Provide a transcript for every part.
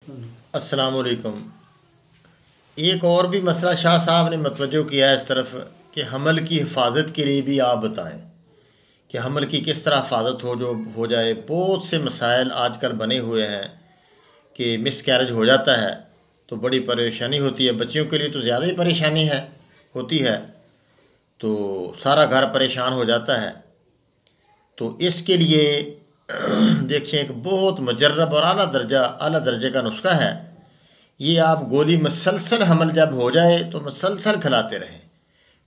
अस्सलाम वालेकुम। एक और भी मसला शाह साहब ने मतवज्जो किया है इस तरफ कि हमल की हिफाजत के लिए भी आप बताएं कि हमल की किस तरह हिफाजत हो जाए। बहुत से मसाइल आजकल बने हुए हैं कि मिस कैरेज हो जाता है तो बड़ी परेशानी होती है। बच्चियों के लिए तो ज़्यादा ही परेशानी होती है, तो सारा घर परेशान हो जाता है। तो इसके लिए देखिए एक बहुत मुजर्रब और आला दर्जे का नुस्खा है। ये आप गोली मसलसल हमल जब हो जाए तो मसलसल खिलाते रहें।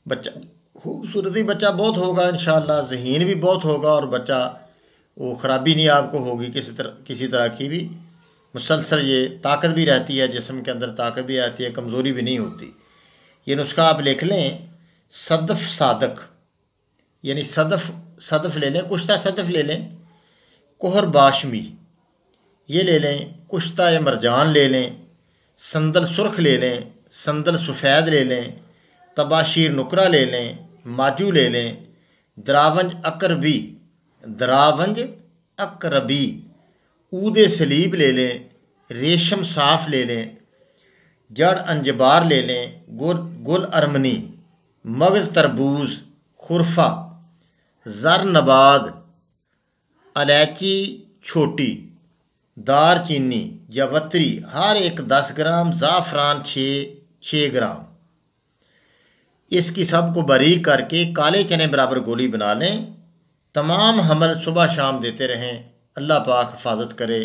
बच्चा खूबसूरती बच्चा बहुत होगा इंशाअल्लाह, ज़हीन भी बहुत होगा और बच्चा वो ख़राबी नहीं आपको होगी किसी तरह की भी। मुसलसल ये ताकत भी रहती है, जिस्म के अंदर ताकत भी रहती है, कमज़ोरी भी नहीं होती। ये नुस्खा आप लिख लें, सदफ़ सादक यानी सदफ़ ले लें, कुश्ता सदफ़ ले लें, कोहर बाशमी ये ले लें, कुश्ता या मरजान ले लें, संदल सुर्ख ले लें, संदल सफ़ेद ले लें, तबाशीर नुकरा ले लें, माजू ले लें, दरावंज अकरबी, ऊदे सलीब ले लें, रेशम साफ ले लें, जड़ अंजबार ले लें, गुल अरमनी, मगज़ तरबूज, खुरफा, ज़र नबाद, इलायची छोटी, दार चीनी, जवत्री हर एक 10 ग्राम, ज़ाफ़रान 6 ग्राम। इसकी सब को बारीक करके काले चने बराबर गोली बना लें। तमाम हमल सुबह शाम देते रहें। अल्लाह पाक हिफाजत करे,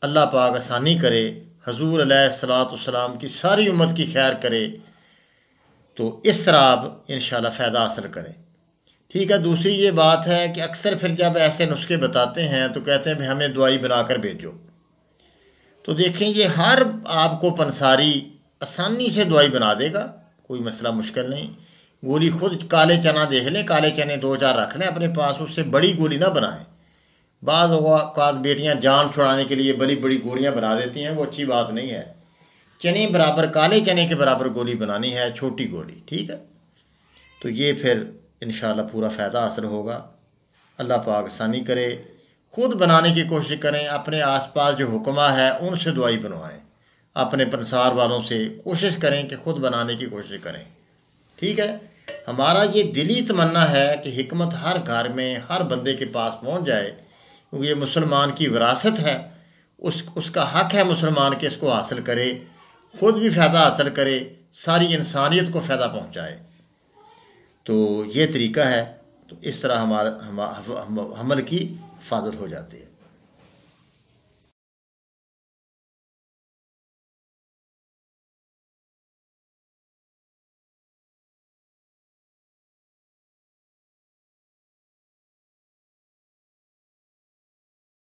अल्लाह पाक आसानी करे, हजूर अलैहिस्सलाम की सारी उम्मत की खैर करे। तो इस तरह आप इंशाअल्लाह फ़ायदा हासिल करें। ठीक है। दूसरी ये बात है कि अक्सर फिर जब ऐसे नुस्खे बताते हैं तो कहते हैं भाई हमें दवाई बनाकर भेजो। तो देखें ये हर आपको पंसारी आसानी से दवाई बना देगा, कोई मसला मुश्किल नहीं। गोली खुद काले चना देख लें, काले चने 2-4 रख लें अपने पास, उससे बड़ी गोली ना बनाएं। बाज़ औक़ात बेटियाँ जान छुड़ाने के लिए बड़ी बड़ी गोलियाँ बना देती हैं, वो अच्छी बात नहीं है। चने बराबर, काले चने के बराबर गोली बनानी है, छोटी गोली। ठीक है। तो ये फिर इंशाअल्लाह पूरा फ़ायदा हासिल होगा। अल्लाह पाक आसानी करे। खुद बनाने की कोशिश करें, अपने आसपास जो हुक्मा है उनसे दवाई बनवाएं, अपने पंसार वालों से कोशिश करें कि खुद बनाने की कोशिश करें। ठीक है। हमारा ये दिली तमन्ना है कि हिकमत हर घर में, हर बंदे के पास पहुंच जाए, क्योंकि ये मुसलमान की विरासत है। उसका हक है मुसलमान के इसको हासिल करे, खुद भी फ़ायदा हासिल करे, सारी इंसानियत को फ़ायदा पहुँचाए। तो ये तरीका है। तो इस तरह हमल की हिफाजत हो जाती है।